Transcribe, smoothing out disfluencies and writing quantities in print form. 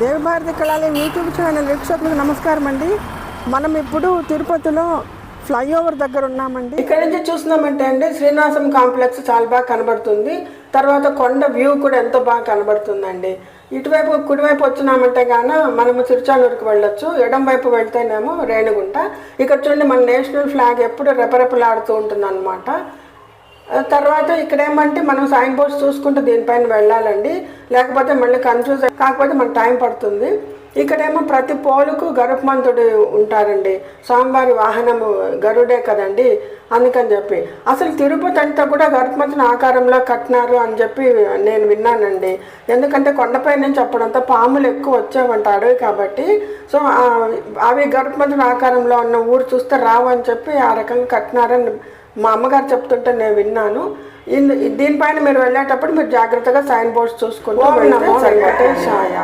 Devabharati కళాలయం YouTube channel వీక్షకులకు నమస్కారం అండి. మనం ఇప్పుడు తిరుపతిలో ఫ్లైఓవర్ దగ్గర ఉన్నామండి. ఇక్కడ నుంచి చూస్తున్నామంటే అండి శ్రీనివాసం కాంప్లెక్స్ చాలా బాగా కనబడుతుంది. తర్వాత కొండ వ్యూ కూడా ఎంతో బాగా కనబడుతుందండి. ఇటువైపు కుడివైపు వచ్చినామంటే గాన మనము తిరుచానూరుకి వెళ్ళొచ్చు. ఎడం వైపు వెళ్తేనేమో రేణిగుంట. ఇక్కడ చూడండి మన నేషనల్ ఫ్లాగ్ ఎప్పుడు రెపరెపలాడుతూ ఉంటుంది అనమాట. తర్వాత ఇక్కడ ఏమంటే మనం సైన్ బోర్డ్స్ చూసుకుంటూ దీనిపైన వెళ్ళాలండి, లేకపోతే మళ్ళీ కన్ఫ్యూజ్ కాకపోతే మనకు టైం పడుతుంది. ఇక్కడేమో ప్రతి పోలుకు గరుత్మంతుడు ఉంటారండి. స్వామివారి వాహనము గరుడే కదండి, అందుకని చెప్పి అసలు తిరుపతి అంతా కూడా గరుత్మంతుని ఆకారంలో కట్టినారు అని చెప్పి నేను విన్నానండి. ఎందుకంటే కొండపై నుంచి అప్పుడంతా పాములు ఎక్కువ వచ్చేవంట అడవి కాబట్టి. సో అవి గరుత్మంతుని ఆకారంలో ఉన్న ఊరు చూస్తే రావు అని చెప్పి ఆ రకంగా కట్టినారని మా అమ్మగారు చెప్తుంటే నేను విన్నాను. దీనిపైన మీరు వెళ్ళేటప్పుడు మీరు జాగ్రత్తగా సైన్ బోర్డ్స్ చూసుకుంటూ వెంకటేశాయ